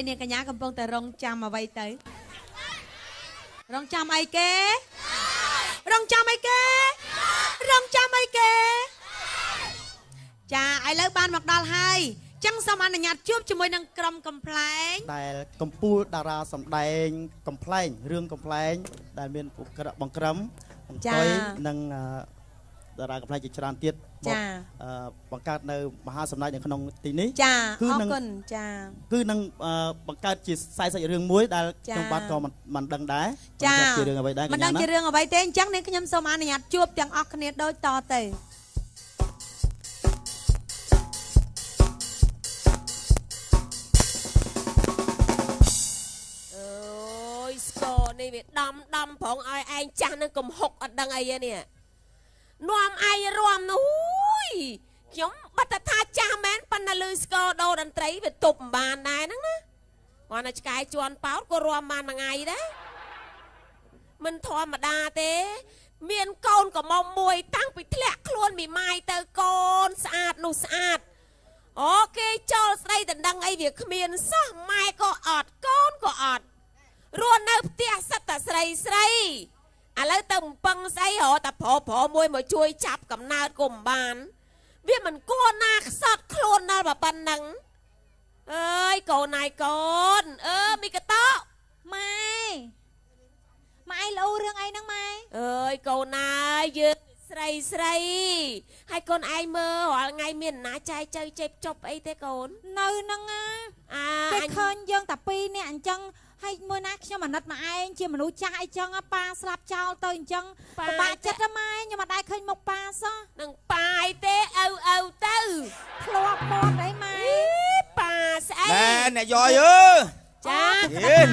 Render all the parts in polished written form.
នាងកញ្ញាកំពុងតែរងចាំអ្វីទៅរងចាំអីគេរងចាំអីគេរងចាំអីគេចាឥឡូវបានមកដល់ហើយចឹងសូមអនុញ្ញាតជួបជាមួយនឹងក្រុមកំ pl ែងដែលកម្ពុជាតារាសម្ដែងកំ pl ែងរឿងកំ pl ែងដែលមានបង្ក្រឹមអង្គុយនិងតារាកំ pl ែងជាច្រើនទៀតបង្កើតនៅមហាសម្ដែងនៅក្នុងទីនេះចាអរគុណចាគឺនឹងបង្កើតជាខ្សែសាច់រឿងមួយដែលខ្ញុំបាទក៏មិនដឹងដែរជារឿងអ្វីដែរមិនដឹងជារឿងអ្វីទេអញ្ចឹងនាងខ្ញុំសូមអនុញ្ញាតជួបទាំងអស់គ្នាដូចតទៅនេះវាដំផងឲ្យឯងចាស់នឹងកំហុកអត់ដឹងអីទេនេះនាំឯងរំនោះខ្ញុំបាត់ថាចាស់មែនប៉ុន្តែលឺស្គរដូរតន្ត្រីវាទប់មិនបានដែរហ្នឹងណាគាត់តែឆ្កែជន់ប៉ោតក៏រំបានមួយថ្ងៃដែរមិនធម្មតាទេមានកូនកំមុំមួយតាំងពីធ្លាក់ខ្លួនមីម៉ាយទៅកូនស្អាតនោះស្អាតអូគេចូលស្ដីដណ្ដឹងអីវាគ្មានសោះម៉ែក៏អត់កូនក៏អត់រស់នៅផ្ទះសិតតែស្រីស្រីឥឡូវទៅបំពឹងស្អីរកតែប្រុសមួយមកជួយចាប់កំណើតក៏មិនបានវាមិនគួរណាខ្សត់ខ្លួនដល់ប៉ុណ្ណឹងអើយកូនណាយកូនមីកតោម៉ែម៉ែលោរឿងអីហ្នឹងម៉ែអើយកូនណាយើងស្រីស្រីហើយកូនឯងមើលរាល់ថ្ងៃមានណាចែកចៅចេបចប់អីទេកូននៅហ្នឹងគេឃើញយើងតែពីរនាក់អញ្ចឹងហើយមួយណាខ្ញុំអាណិតមកឯងជាមនុស្សចាស់អីចឹងប៉ាស្លាប់ចោលទៅអញ្ចឹងពិបាកចិត្តម៉ែខ្ញុំមិនដែលឃើញមុខប៉ាសោះនឹងប៉ាយទេអ៊ៅទៅធ្លាប់មាត់អីម៉ែប៉ាស្អីណែអ្នកយ៉យចា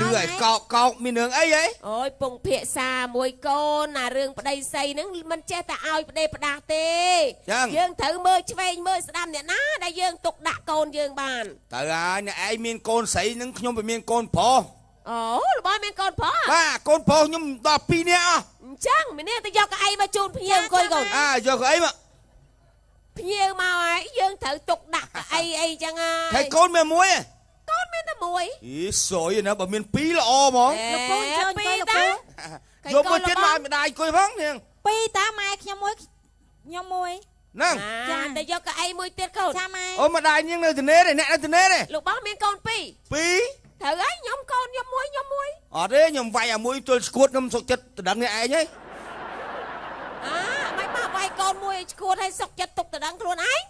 លឺឲ្យកោកមានរឿងអីហីអូយពងភាសាមួយកូនណារឿងប្តីស្អីហ្នឹងមិនចេះតែឲ្យប្តីផ្ដាស់ទេយើងត្រូវមើលឆ្វេងមើលស្ដាំអ្នកណាដែលយើងទុកដាក់កូនយើងបានទៅហើយអ្នកឯងមានកូនស្រីហ្នឹងខ្ញុំវាមានកូនប្រុសអូរបស់មានកូនប្រុសបាទកូនប្រុសខ្ញុំដល់2នាក់អញ្ចឹងមីនេះទៅយកកៅអីមកជូនភ្ញៀវអង្គុយកូនយកកៅអីមកភ្ញៀវមកហើយយើងត្រូវទុកដាក់កៅអីអីចឹងហើយកូនមានមួយកូនមានតែមួយអីសួយណាបើមាន2ល្អហ្មងលោកពូជើញទៅលោកពូយកមួយទៀតមកឲ្យម្ដាយអង្គុយផងនាង2តាម៉ែខ្ញុំមួយខ្ញុំមួយហ្នឹងចាតែយកកៅអីមួយទៀតកូនចាម៉ែអូម្ដាយនាងនៅទនេទេអ្នកនៅទនេទេលោកបងមានកូន2ត្រូវហើយខ្ញុំកូនខ្ញុំមួយអត់ទេខ្ញុំវាយអាមួយទល់ស្គួតខ្ញុំសុកចិត្តដណ្ដឹងនេះឯងហីមិនមកវាយកូនមួយស្គួតឲ្យសុកចិត្តទុកដណ្ដឹងខ្លួនឯង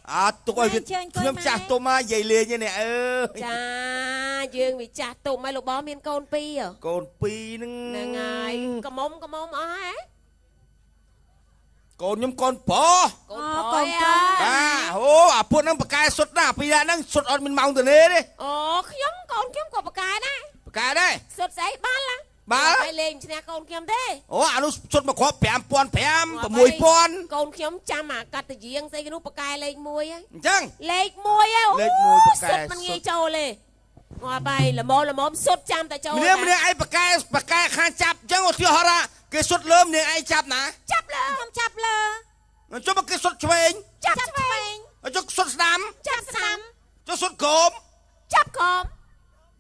ទុកឲ្យខ្ញុំចាស់ទុំមកនិយាយលេងនេះចាយើងវាចាស់ទុំហើយលោកបងមានកូន2កូន2ហ្នឹងហើយកំមុំអស់ហ៎កូនខ្ញុំកូនប្រុសកូនប្រុសអូអាពួកហ្នឹងបកែសុទ្ធណាពីរហ្នឹងសុទ្ធអត់មានម៉ោងទនេទេអូខ្ញុំកូនខ្ញុំក៏បកែដែរបកែដែរសុទ្ធស្អីបាល់ហើយលេងឈ្នះកូនខ្ញុំទេអូអានោះសុទ្ធមកគ្រាប់5,500 6000កូនខ្ញុំចាំអាកាត់តាយាងស្អីនោះបកែលេខ1ហើយអញ្ចឹងលេខ1ហ៎លេខ1បកែសុទ្ធមិនងាយចូលទេងាប់ហើយល្មមសុទ្ធចាំតែចូលម្នាក់ឯងបកែខាងចាប់អញ្ចឹងឧទាហរណ៍គេសុទ្ធលើម្នាក់ឯងចាប់ណាចាប់លើខ្ញុំចាប់លើចុះមកគេសុទ្ធឆ្វេងចាប់ឆ្វេងចុះសុទ្ធស្ដាំចាប់ស្ដាំចុះសុទ្ធក្រោមចាប់ក្រោម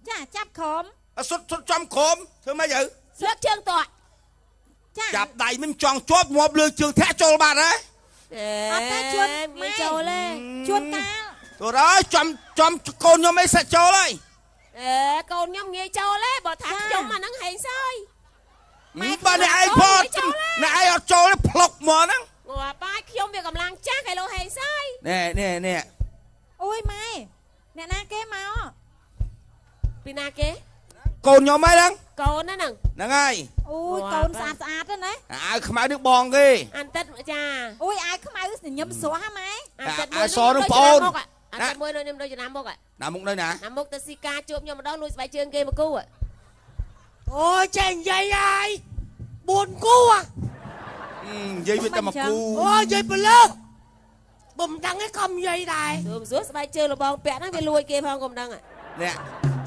ចាចាប់ក្រោមសុទ្ធចំក្រោមធ្វើម៉េចទៅស្លឹកជើងតក់ចាចាប់ដៃមិនចង់ជាប់ងាប់លើជើងធាក់ចូលបាត់ហ៎អត់ទេជួនមិនចូលទេជួនកាលទៅហើយចំកូនខ្ញុំអីសាច់ចូលហើយកូនខ្ញុំងាយចូលទេបើថាខ្ញុំអាហ្នឹងហែងសើយបើអ្នកឯងផតអ្នកឯងអត់ចូលទេផ្លុកមកហ្នឹងងាប់ហើយខ្ញុំវាកម្លាំងចាស់គេលោហែងសើយនេះអូយម៉ែអ្នកណាគេមកពីណាគេកូនខ្ញុំហ្នឹងកូនហ្នឹងហើយអូយកូនស្អាតទៅណាអាវខ្មៅនេះបងគេអានតិតចាអូយអាវខ្មៅញញឹមស្រស់ហ៎ម៉ែអាវសនឹងប្អូនអានតិតមួយខ្ញុំដូចចំណាំមុខណាមុខនៅណាមុខទៅស៊ីការជួបខ្ញុំម្ដងលួចស្បែកជើងគេមកគូអូយចេះនិយាយហើយ4គូនិយាយវាតែមកគូអូយនិយាយបលើបំដឹងឯងក៏និយាយដែរសួរស្បែកជើងលបងពាក់ហ្នឹងវាលួចគេផងក៏មិនដឹងនេះ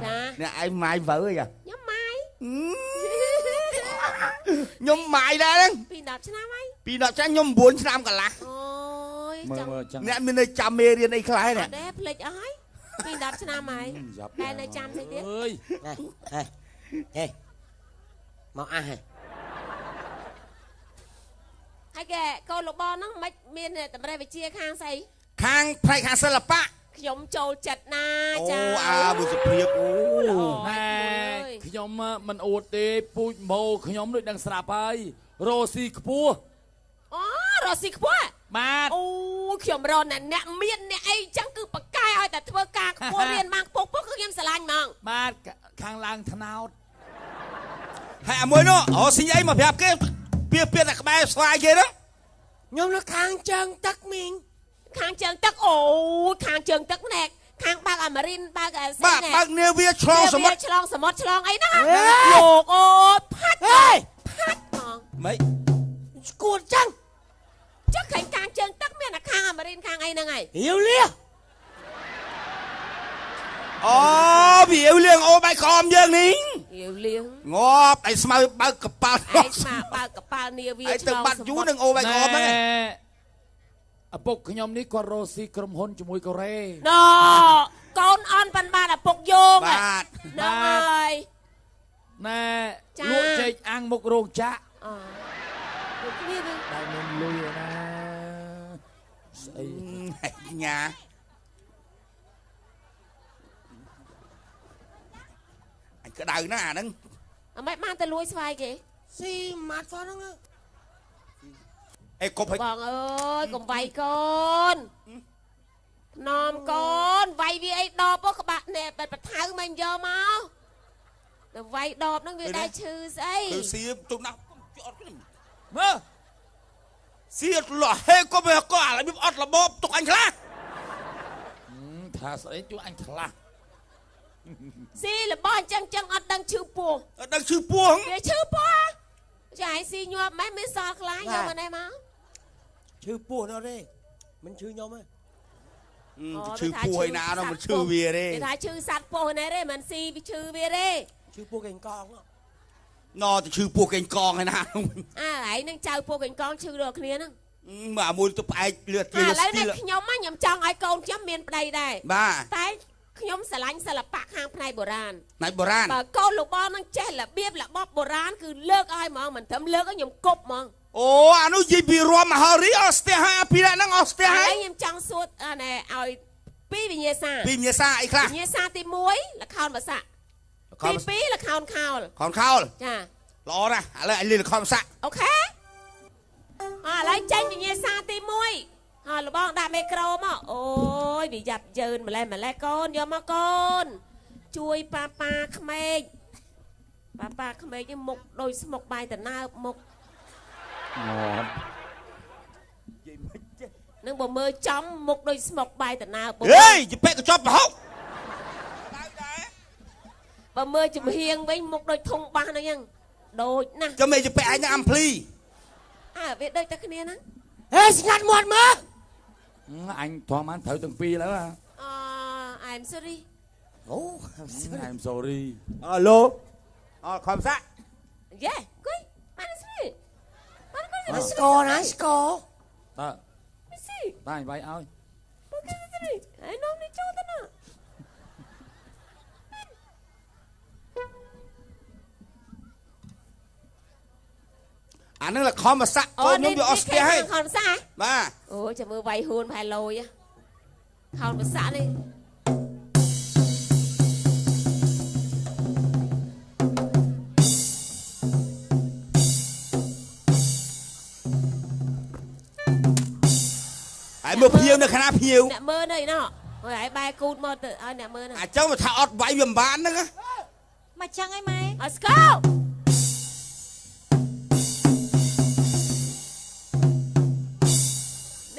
ចាអ្នកឯងម៉ាយវើអីខ្ញុំម៉ាយខ្ញុំម៉ាយដែរហ្នឹងពី10ឆ្នាំហើយពី10ឆ្នាំខ្ញុំ9ឆ្នាំកន្លះអូយចាំអ្នកមានចាំមេរៀនអីខ្លះនេះអត់ទេភ្លេចអស់ហើយ ពី10ឆ្នាំហើយតែនៅចាំស្អីទៀត អើយហេមកអះហេ ហើយកែកូនលោកបងហ្នឹងមិនមានតម្រេះវិជាខាងស្អី ខាងផ្នែកខាងសិល្បៈ ខ្ញុំចូលចិត្តណា អូ ចា មួយសុភាពអូ ណែខ្ញុំមិនអួតទេពូជម៉ូខ្ញុំដូចដឹងស្រាប់ហើយរ៉ូស៊ីខ្ពស់ អូរស់ស៊ីខ្ពស់ បាទ អូខ្ញុំរនអ្នកមានអ្នកអីចឹងគឺបកកែឲ្យតែធ្វើការខ្ពស់រៀនបានខ្ពស់គឺខ្ញុំស្រឡាញ់ហ្មង បាទខាងឡើងថ្នោត ហើយអាមួយនោះអូស៊ីអីមកប្រាប់គេពៀតែក្បែរស្វាយគេហ្នឹង ខ្ញុំនៅខាងជើងទឹកមីង ខាងជើងទឹកអូខាងជើងទឹកណែខាងបើកអាម៉ារីនបើកអា បាទបើកនាវាឆ្លងសមុទ្រ ឆ្លងសមុទ្រឆ្លងអីហ្នឹងលោកអូផាត់ហេផាត់ហ្មង ម៉េច ស្គួតចឹង ចុះខាងជើងទឹកមានតែខាងអាម៉ារីនខាងអីហ្នឹងហើយ រាវលា អូវាអ៊ូលៀងអូបាយក្រមយើងនេះ រាវលៀង ងាប់ឯស្មៅបើកកប៉ាល់ ឯងស្មាបើកកប៉ាល់នាវា ឯ ឆ្ល ទៅ ង បាត់យូរនឹងអូបាយក្រមហ្នឹង ឪពុកខ្ញុំនេះគាត់រ៉ូស៊ីក្រុមហ៊ុនជាមួយកូរ៉េ ណូកូនអន់បានឪពុកយោង បាទ ហ្នឹងហើយ ណែ ចា លក់ចេកអាំងមុខរោងចក្រ អូដូចគ្នាទេ តែមានលុយណាស្អី ញ៉ាអញក្តៅណាស់អាហ្នឹង អមិនបានទៅលួយស្វាយគេ ស៊ីម៉ាត់ផងហ្នឹង អេគប់ឲ្យ បងអើយកុំវាយកូនណំកូនវាយវាអីដបក្បាក់ណែបថៅមិនយកមកទៅវាយដបហ្នឹងវាដែរឈឺស្អី គឺសៀទុកណាស់អត់ មើល សៀលោះហេគប់ឲ្យក៏អារបៀបអត់របបទុកអញខ្លះ ថាស្អីជួយអញខ្លះ ស៊ីរបស់អញ្ចឹងអត់ដឹងឈឺពោះ អត់ដឹងឈឺពោះ វាឈឺពោះចាឲ្យស៊ីញាប់មិនមានសល់ខ្លាញ់យកមកណែមក ឈឺពោះនោះទេមិនឈឺខ្ញុំទេ ឈឺពោះឯណានោះមិនឈឺវាទេ គេថាឈឺសัตว์ពោះណែទេមិនស៊ីវាឈឺវាទេ ឈឺពោះកេងកង ណទៅឈឺពោះកេងកងឯណានោះ អើឯងនឹងចៅពោះកេងកងឈឺដូចគ្នាហ្នឹង មកមួយទៅផ្អែកលឿន ឥ ទៀន ឡូវ ស្ទី នេះ ល ខ្ញុំខ្ញុំចង់ឲ្យកូនខ្ញុំមានប្តីដែរ បាទ តែខ្ញុំស្រឡាញ់សិល្បៈខាងផ្នែកបុរាណ ណៃបុរាណ បើកូនលោកបងនឹងចេះរបៀបរបបបុរាណគឺលើកឲ្យហ្មងមិនត្រឹមលើកឲ្យខ្ញុំគប់ហ្មង អូអានោះយីពីរមមហោរីអស់ស្ទះហើយពីហ្នឹងអស់ស្ទះ ឥ ហើ ឡូ យ វខ្ញុំចង់សួរណែឲ្យពីរវិញ្ញាសា ពីញាសាអីខ្លះ វិញ្ញាសាទី1លខោនបស័កទី2លខោនខោល ខនខោល ចា ល្អណាស់ឥឡូវអញលឿនខំសាក់ អូខេឥឡូវចេញវិញ្ញាសាទី1ហើយលបងដាក់មេក្រូមកអូយវាយ៉ាប់យឺនម្លេះកូនយកមកកូនជួយប៉ាក្មេកប៉ាក្មេកនេះមុខដូចស្មុកបាយតណើបមុខនឹងបើមើលចំមុខដូចស្មុកបាយតណើប ហេយជពេកក៏ជាប់ប្រហុក បើមើលចំហៀងវិញមុខដូចធុងបាសហ្នឹងចឹងដូចណាស់ ចាំមេជពេកអញនឹងអំភ្លី អើវាដូចតែគ្នាហ្នឹង ហេស្ងាត់មាត់មើលអញធម្មតាត្រូវទាំងពីរแล้ว I'm sorry អូ I'm sorry អឡូអខំសាក់ យេគួយបានស្រីបានគួយ ស្គរណាស្គរ ស្រី តាវាយឲ្យ បានស្រីហើយនំនេះចូលទៅណា អានឹងលខំមកសាក់កូនខ្ញុំវាអស់ស្ទះហើយ ខោនសា បាទ អូចាំមើលវាយហួនផែលយខោនភាសានេះហើយមើលភៀវនៅខាងណាភៀវ អ្នកមើលនេះណោះហើយឲ្យបែគូតមកទៅឲ្យអ្នកមើលហ្នឹង អាចចឹងមកថាអត់វាយវាមិនបានហ្នឹង មកចឹងអីម៉ែ អស្កោ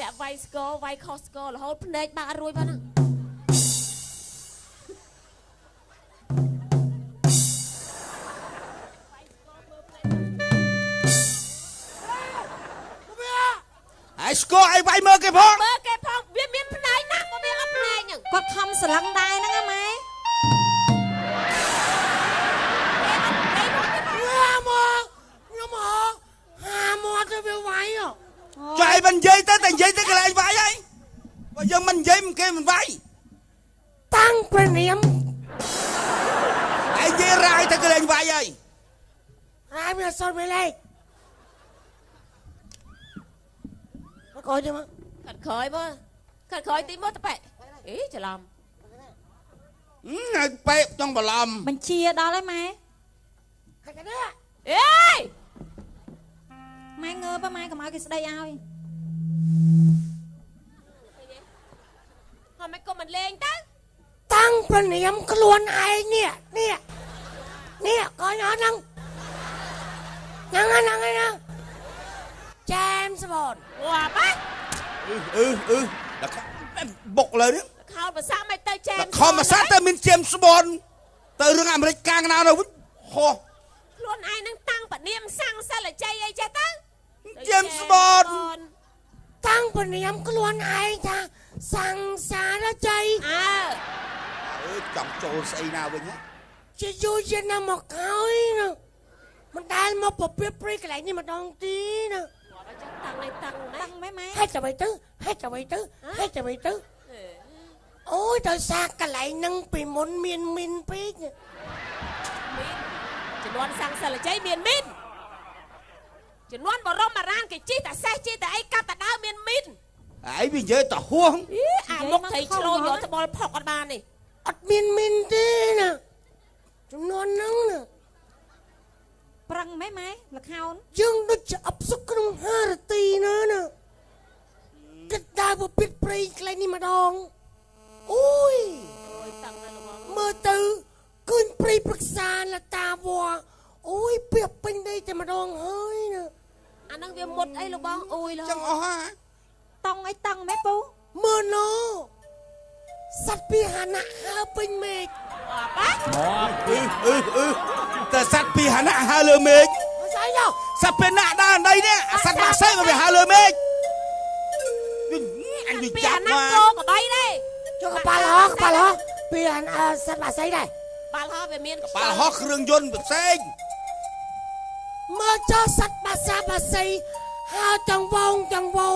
អ្នកវាយស្គរវាយខុសស្គររហូតភ្នែកបាក់អត់រួចបានហ្នឹង ហើយស្គាល់អីវាយមើលគេផង មើលគេផងវាមានផ្នែកណាក៏វាអត់ផ្នែកហ្នឹង គាត់ខំស្រឡឹងដែរហ្នឹងហ៎ម៉ែ ខ្ញុំមកហាមាត់ទៅវាវាយ ចុះឯងមិននិយាយទៅតែនិយាយទៅកន្លែងវាយហើយបើយើងមិននិយាយគេមិនវាយ តាំង ព្រះនាម ឯងនិយាយរាយតែកលែងវាយហើយ រាយមានអសត់មួយលេខមកកោយមក ខាត់ក្រោយមើលខាត់ក្រោយទីមកតប៉ែអីច្រឡំ ហើយពេកចង់បន្លំ បញ្ជាដល់ហើយម៉ែ ហើយទៅនេះ អេ ម៉ែងើបម៉ែកុំឲ្យគេស្ដីឲ្យ ហើយមិនក៏មិនលេងទៅ តាំងព្រះនាមខ្លួនឯងនេះកោយអត់ហ្នឹងចាមស្បន វ៉ាប៉ា បុកលើនេះ ខោភាសាមិនទៅចែម ខំមកសាទៅមានជាមស្បនទៅរឿងអាមេរិកកាំងណាទៅវិញហោះ ខ្លួនឯងនឹងតាំងបនាមសាំងសិលជ័យអីចេះទៅ ជាមស្បន តាំងព្រះនាមខ្លួនឯងថាសង្សារជ័យ អើ ចង់ចូលស្អីណាវិញហ៎ ជាយូរជាណាមកហើយណាមិនដែលមកពពាព្រៃកន្លែងនេះម្ដងទីណា តាំងឯតាំង តាំងម៉ែម៉ែ ហេតុអ្វីទៅអូយដោយសារកន្លែងហ្នឹងពីមុនមានមីនពេក ចំនួនសាំងសិលជ័យមានមីនចំនួនបរមរានគេជីតែសេះជីតែអីកាត់តែដើមមានមីន ឯងវានិយាយតហួង អាមុខត្រីឆ្លោយកត្បល់ផុកអត់បាននេះ អត់មានមីនទេណាចំនួនហ្នឹងណា ប្រឹងម៉ែម៉ែលខោន យើងដូចជាអបសុកក្នុង5នាទីណាគិតដើរពពាព្រៃកន្លែងនេះម្ដងអូយ អូយតាំងទៅលោក មើលទៅឃើញព្រៃប្រឹក្សាលតាវ៉ាអូយពីពេញដីតែម្ដងហើយណា អានឹងវាមុតអីលោកបងអូយលោ ចង់អស់ហ่า តង់អីតង់ម៉ែពូ មើលណូសត្វពីហណៈហើពេញមេឃ ប៉ា តែសត្វពីហណៈហើលើមេឃ ស្អីយោ សត្វពីណាដើរដីនេះសត្វបាក់សៃមកវាហើលើមេឃអញនិ ពី យាយ អាណា មក គោកបីដែរ ចូលកប៉ាល់ហោះពីហណៈសត្វបាក់ស្អីដែរ បាល់ហោះវាមាន បាល់ហោះគ្រឿងយន្តផ្សេង មើលចោលសត្វបាក់ស្អីហើទាំងវ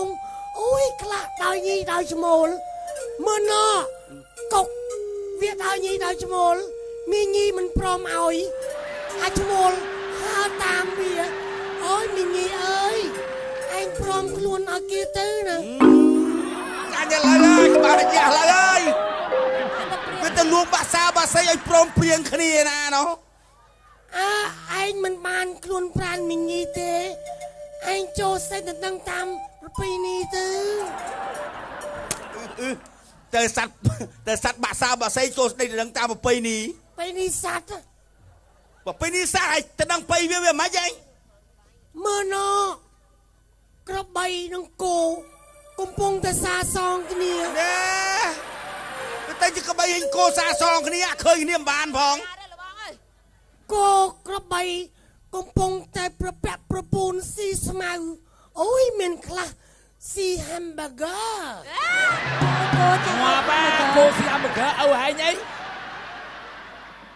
ងអូយខ្លះដោយញីដោយឈ្មោលមើលណូកុកវាដោយញីដោយឈ្មោលមីញីមិនព្រមឲ្យអាឈ្មោលហើតាមវាអូយមីញីអើយឯងព្រមខ្លួនឲ្យគេទៅណា អញឡើយហើយក្បាលរយៈឡើយហើយវាទៅលួងបាក់សាបាក់សៃឲ្យព្រមព្រៀងគ្នាណាណោះ ឯងមិនបានខ្លួនប្រានមីញីទេឯងចូលសេចទៅតាមប្រពៃណីទៅ តែសត្វបាក់សាបាក់សៃចូលស្ដីទៅនឹងតាមប្រពៃណី ប្រពៃណីសត្វ ប្រពៃណីសាឲ្យទៅនឹងប្រពៃវាមិនហ្មងឯង មើលណូក្របីនឹងគោកំពុងតែសាសងគ្នា ណែតែជាក្បីហិញគោសាសងគ្នាឃើញគ្នាមិនបានផង គោក្របីកំពុងតែប្រពាក់ប្រពូនស៊ីស្មៅអូយមានខ្លះស៊ី hamburger គោចាំ មកប៉ាគោស៊ីអាំប៊ឺហ្គឺអូហែងអី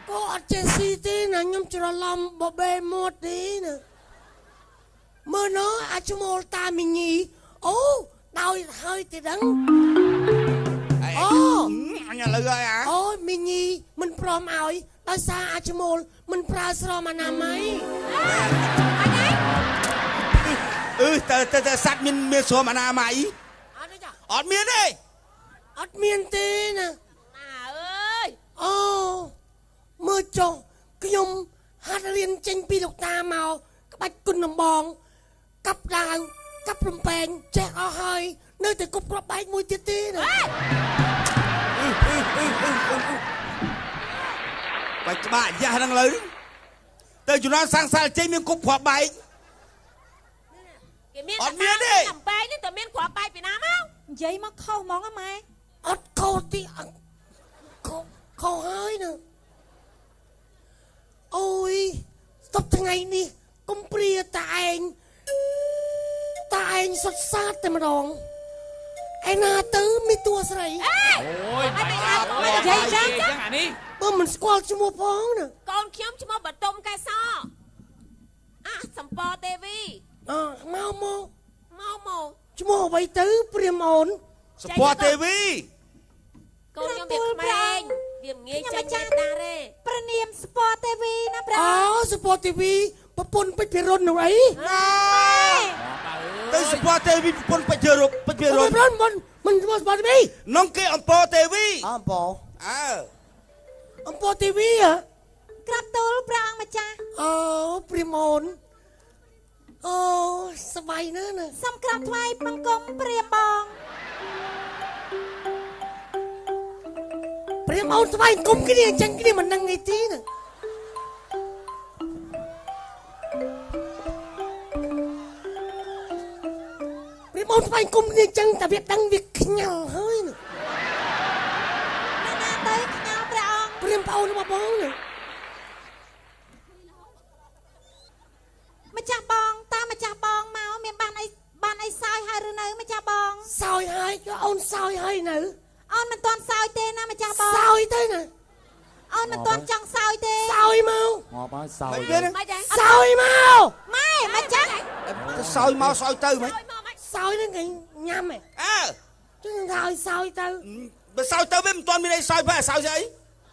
គោអត់ចេះស៊ីទេណាខ្ញុំច្រឡំបបេមាត់ទេណាមើលណូអាឈ្មោលតាមីញីអូដោយហើយទេដឹង អូ អញឥឡូវហើយអា អូយមីញីមិនព្រមឲ្យដោយសារអាឈ្មោលមិនប្រើស្រោមអនាម័យ តែសត្វមានស្រោមអនាម័យ អត់ទេចា អត់មានទេ អត់មានទេណា ណាអើយ អូមើលចុះខ្ញុំហាត់រៀនចេញពីលោកតាមកក្បាច់គុណដំបងកាប់ដាវកាប់រំពេងចេះអស់ហើយនៅតែគប់គ្រាប់បែកមួយទៀតទេណា បាច់ក្បាក់យ៉ាស់ហ្នឹងលើទៅជំនាន់សាំងសាលចេញមានគប់គ្រាប់បែក គេមាន អត់មានទេ អំបែកនេះតែមានគ្រាប់បែកពីណាមក និយាយមកខុសហ្មងហ៎ម៉ែ អត់ខុសទីខុសហើយណាអូយស្ទប់ថ្ងៃនេះកុំព្រាតាឯងសុទ្ធសាធតែម្ដងឯណាទៅមានតួស្រី អូយបាច់អត់និយាយចឹងអានេះ បើមិនស្គាល់ឈ្មោះផងណា កូនខ្ញុំឈ្មោះបតុមកែសអាសំពទេវី មកឈ្មោះអ្វីទៅព្រាមអូន សពតទេវី កូនខ្ញុំវាក្មេង វាងាយចាញ់ដែរទេ ព្រះនាមស្ពតទេវីណាព្រះ អូសពតទីវីប្រពន្ធពេជ្រភិរុននោះអី ទៅសពតទេវីប្រពន្ធពេជ្ររុបពេជ្ររុប ប្រពន្ធមិនសពតទីវី នងគេអំពរទេវី អំពរ អើ អំពតទីវីហ៎ ក្រាបទូលព្រះអង្គម្ចាស់ អូព្រាមអូនអូសบายណាស់ណា សូមក្រាបថ្វាយបង្គំព្រះបង ព្រាមអូនស្វែងគុំគ្នាអញ្ចឹងគ្នាមិនដឹងអីទីណាព្រាមអូនស្វែងគុំគ្នាអញ្ចឹងតែវាដឹងវាខ្ញាល់ហើយណា ណាទៅខ្ញល់ព្រះអង្គ ព្រាមប្អូនរបស់បងណា ម្ចាស់បងតើម្ចាស់បងមកមានបានអីសោយហើយឬនៅម្ចាស់បង សោយហើយក៏អូនសោយហើយនៅ អូនមិនទាន់សោយទេណាម្ចាស់បង សោយទៅណា អូនមិនទាន់ចង់សោយទេស ោយមក មកហើយសោយ មិនវា មកចា សោយមក ម៉ែម្ចាស់ សោយមកសោយទៅមិន សោយនឹងគេញ៉ាំហ៎ អើ ចឹងថាឲ្យសោយទៅ បើសោយទៅវាមិនទាន់មានអីសោយបើសោយស្អី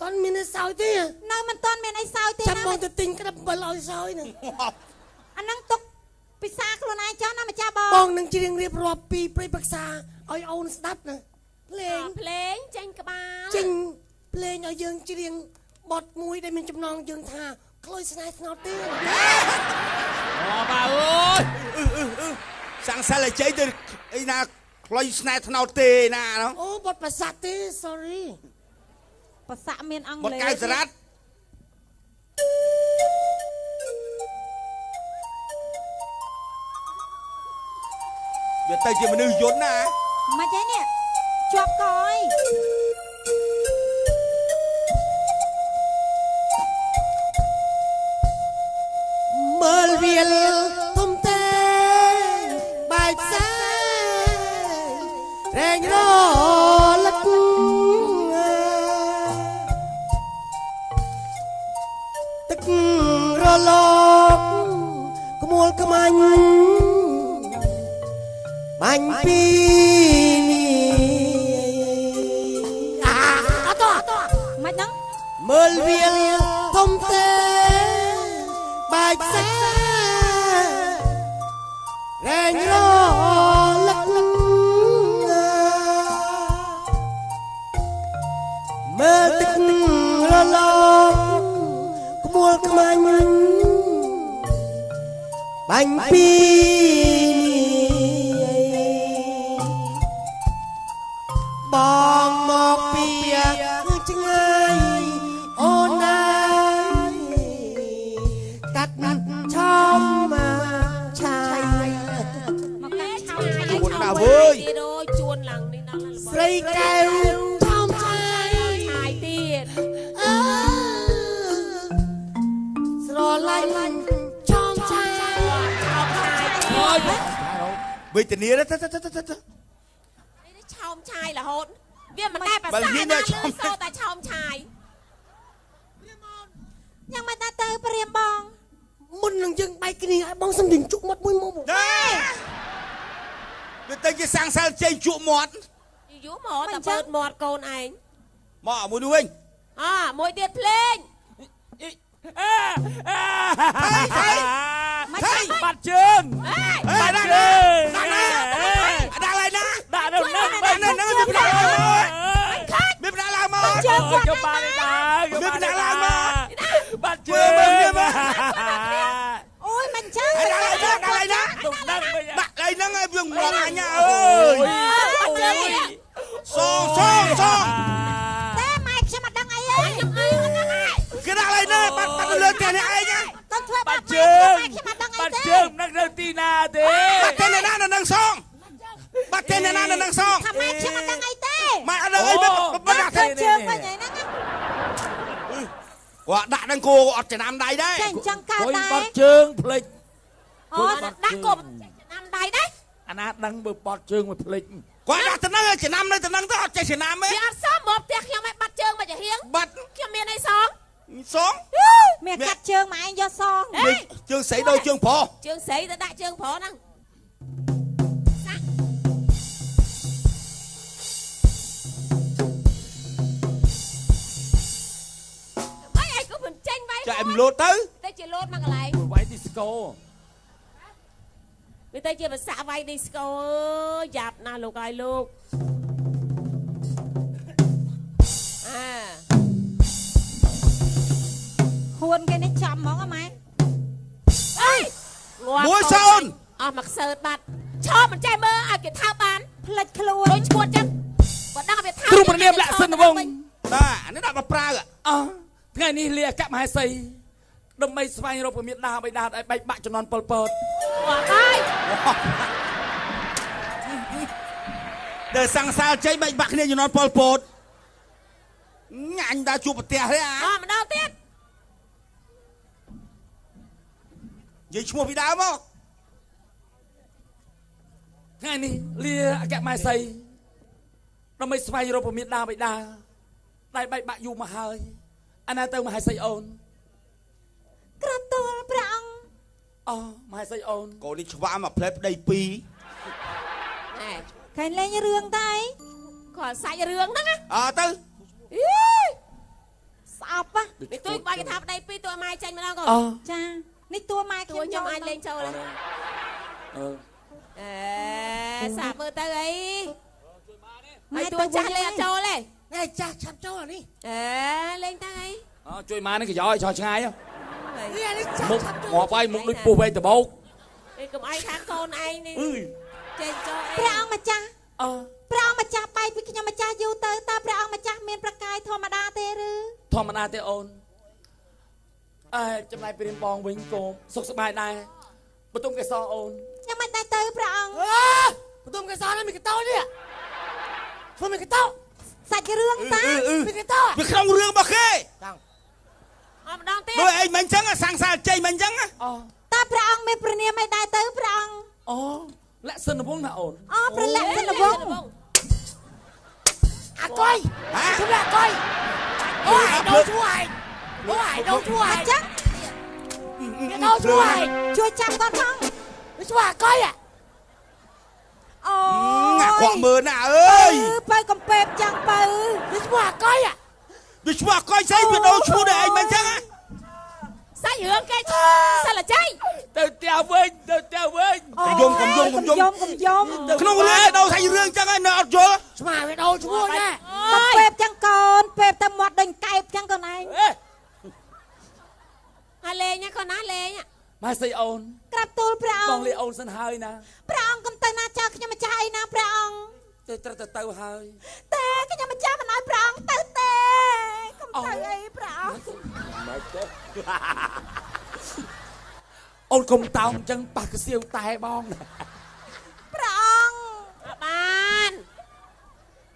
តន់មានសោយទេ នៅមិនទាន់មានអីសោយទេ ចាំ ណា បងទៅទិញក្តាប់អំបិលឲ្យសោយណា អាហ្នឹងទុកពិសាខ្លួនឯងចុះណាម្ចាស់បង បងនឹងច្រៀងរៀបរាប់ពីព្រៃប្រឹក្សាឲ្យអូនស្ដាប់ណាភ្លេង ភ្លេងចាញ់ក្បាល ចេញភ្លេងឲ្យយើងច្រៀងបទមួយដែលមានចំណងយើងថាក្លុយស្នេហ៍ស្នត់ទេ មកបាអើយ សាំងសិលឲ្យជ័យទៅអីណាខ្លុយស្នេហ៍ថ្នោតទេណាណោះ អូបទប្រសាទទេ sorry ប្រសាមានអង់ ប គ្ ត់ លេស កៅសារ៉ាត់វាទៅជាមនុស្សយន្តណា មិនទេនេះជាប់កយ មើលវាលធំតែបែកផ្សាយរែងរលឹកទឹករលកក្មួលក្មាញ់បាញ់ពីនេះអត់ត មិនហ្នឹង មើលវាលធំទេបែកផ្សារែងរលឹកមើលទឹករលកក្មួលក្មាញ់បាញ់ពីបងមកពីឆ្ងាយអូនណាយកាត់ឆោមមកឆាយ មកកាត់ឆោម ជួនណាវើយ ទៀតអូជួនឡើងនេះដល់ ស្រីកែវឆោមឆាយ ឆាយទៀត អើស្រឡាញ់ឆោមឆាយ អូយ វេទនាទៅ ឆោមឆាយរហូតវាមិនដែរប្រសាណាលើសូតែឆោមឆាយ យ៉ាងមិនដែរទៅព្រាមបង មុននឹងយើងបែកគ្នាឲ្យបងសំដេញជក់មាត់មួយមក វាទៅជាសាំងសិលជ័យជក់មាត់ យូរមកតែបើកមាត់កូនឯង មកមួយនេះវិញ មួយទៀតភ្លេង បាត់ជើង បាត់ជើងដាក់ឡើយណា ដាក់នៅនឹង ដាក់នៅនឹងវាដាក់ឡើងមកវាដាក់ឡើងមក យកបានដែរយកបានឡើងមកបាត់ជើង អូយមិនចឹង ដាក់ឡើយណា ទុកដឹងវិញ ដាក់ឡើយហ្នឹងឲ្យវាងងអញអើយ យ សង តែម៉ែខ្ញុំមិនដឹងអីទេខ្ញុំអីមិនដឹងអី គេដាក់ឡើយណាបាត់លើផ្ទះនេះឯង ទៅធ្វើបា បា ត់ ត់ ម៉ែ ជើង ខ្ញុំមិនដឹងអី បាត់ ទេ ជើងនឹងនៅទីណាទេ បាត់ទេណានៅនឹងសងបាត់ទេណានៅនឹងសង ថាម៉ែខ្ញុំមិនដឹងអីទេ ម៉ែអត់ដឹងអីបាត់ដាក់ ធ្វើជើងវិញហ្នឹង គាត់ដាក់នឹងគោអត់ចំណាំដៃដែរ ចេះអញ្ចឹងកើត អុយ ដែរ បាត់ជើងភ្លេច អូដាក់កុំឆ្នាំដៃដែរ អាណាដឹងបើបាត់ជើងមកភ្លេច គាត់ដាក់ទៅនឹងចំណាំនៅទៅនឹងទៅអត់ចេះចំណាំទេ វាអត់សមមកផ្ទះខ្ញុំឲ្យបាត់ជើងមកចាហៀង បាត់ ខ្ញុំមានអីសង សង មានកាត់ជើងម៉ែឯងយកសង ជើងស្រីដូចជើងប្រុស ជើងស្រីទៅដាក់ជើងប្រុសហ្នឹង ម em lột tới តែជាលោតមកកន្លែង វាយឌីស្កូ វាទៅជាភាសាវាយឌីស្កូអើយយ៉ាប់ណាស់លោកហើយលោកអា ហួនគេនេះចាំហ្មងអម៉ែ អើយងាប់ មួយសូន អស់មកសើតបាត់ឈប់មិនចេះមើលឲ្យគេថើបបាន ផ្លិចខ្លួន ដូចឈួតចឹងបើដឹងវាថើប គ្រូប្រនាមលក្ខសិនវង បាទអានេះដាក់មកប្រើ អស់ថ្ងៃនេះលាអគ្គមហេសីដើម្បីស្វែងរកពមេដាបៃតាឲ្យបែកបាក់ចំនួនប៉ុលពត អត់ហើយ ដែលសង្សារជ័យបែកបាក់គ្នាជំនាន់ប៉ុលពតញ៉ាញ់ដល់ជួបប្រទះទេអា អត់ម្ដងទៀត និយាយឈ្មោះពីដើមមក ថ្ងៃនេះលាអគ្គមហេសីដើម្បីស្វែងរកពមេដាបៃតាដែលបែកបាក់យូរមកហើយអាណាទៅមហេសីអូន ក្រាបទូលព្រះអង្គ អមហេសីអូនក ូននេះឆ្វាមកផ្លែប្តីពីរ ណែ ឃើញលេងរឿងតើ គាត់សាច់រឿងហ្នឹងណា អើទៅ អី ស្អប់ហ៎ នេះទួយបាច់គេថាប្តីពីរតួម៉ែចាញ់ម្ដងកូន អ ចានេះតួម៉ែ ទួ ខ្ញុំ ខ្ញុំអាចលេងចូលហើយ អឺ អេសាប់មើលទៅអី ម៉ែ ហើយ តួ ទួ ចា ចា ស់ ស់ លេ លេ ង ងអត់ចូលទេ ណែចាស់ឆាប់ចូលអានេះ អេលេងទៅអី ជួយម៉ានេះកយ៉យឆោឆ្ងាយ នេះនេះចាស់ មុខ ឆាប់ចូល ងាប់ហើយមុខដូចពុះវែងដបោក អីកុំអីថាកូនឯងនេះ អឺ ចេញចូលអី ព្រះអង្គម្ចាស់ អ ព្រះអង្គម្ចាស់បែកពីខ្ញុំម្ចាស់យូរទៅតើព្រះអង្គម្ចាស់មានប្រកាយធម្មតាទេឬ ធម្មតាទេអូនអើចំណាយព្រៀនបងវិញក៏សុខសប្បាយដែរបន្ទុំកេសរអូន យ៉ាងមិនដែរទៅព្រះអង្គ អើបន្ទុំកសោនេះមានកតោនេះធ្វើមានកតោ សាច់រឿងតា មានកតោ វាក្នុងរឿងរបស់គេ អត់ម្ដងទៀត ដូចឯងមិនអញ្ចឹងសង្សារជ័យមិនអញ្ចឹង អ តើព្រះអង្គមានព្រះនាមមិនដែរទៅព្រះអង្គ អូលក្ខសិនវងណាអូន អូព្រះលក្ខសិនវង អាកុយជុំអាកុយអូយដូរជួយអូយដូរជួយ អញ្ចឹង គេដូរជួយ ជួយចាំគាត់ផង ជួយអាកុយอ่ะ អូ ងាក់ យ គាត់មើលណាអើយ បើកំពេបចាំងបើ ជួយអាកុយอ่ะ វាឈ្មោះកុយស្អីវាដូរឈ្មោះដែរឯងមិនអញ្ចឹង សាច់រឿងគេសិលចៃ ទៅផ្ទះវិញទៅផ្ទះវិញ យំកុំយំកុំយំ កុំយំ ក្នុងរឿងដូរសាច់រឿងអញ្ចឹងឯងនៅអត់យល់ ជួយវាដូរជួយណា កំពេបចាំងកូនពេបតែមាត់ដូចកែបចាំងកូនឯង អេ អាលេងណាកូនណាលេង មហេសីអូន ក្រាបទូលព្រះអ បង ង្គ លា ៌ អូនសិនហើយណា ព្រះអង្គកុំទៅណាចោលខ្ញុំម្ចាស់អីណាព្រះអង្គ ទៅត្រូវទៅហើយ តែខ្ញុំម្ចាស់មិនឲ្យព្រះអង្គទៅទេកុំទៅអីព្រះអង្គ អូនកុំតោងអញ្ចឹងប៉ះកសៀវតែបង ព្រះអង្គ អត់បាន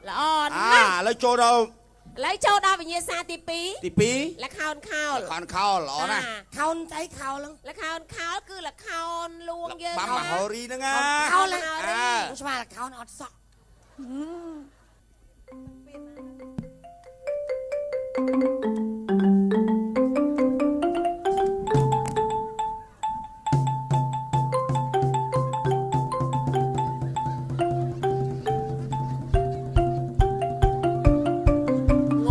ល្អ អា ណាស់ ឥឡូវចូលដល់ ឥឡូវចូលដល់វិញ្ញាសាទី ទី 2 2 លខោនខោល ខនខោល្អណាស់ ខោនស្អីខោល លខោនខោលគឺលខោនលួងយើង បាំមហោរីហ្នឹងណា ខោល អា ជួយខោនអត់សក់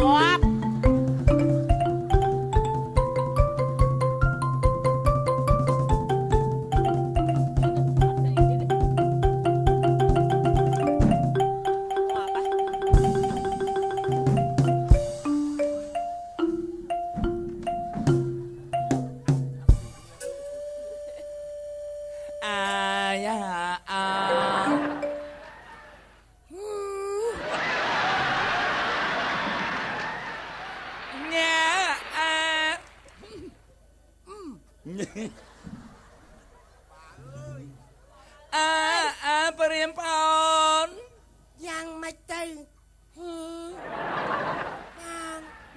ងាប់ អាយ៉ាអាញ៉ាអាព្រៀនបង យ៉ាងមិនទៅ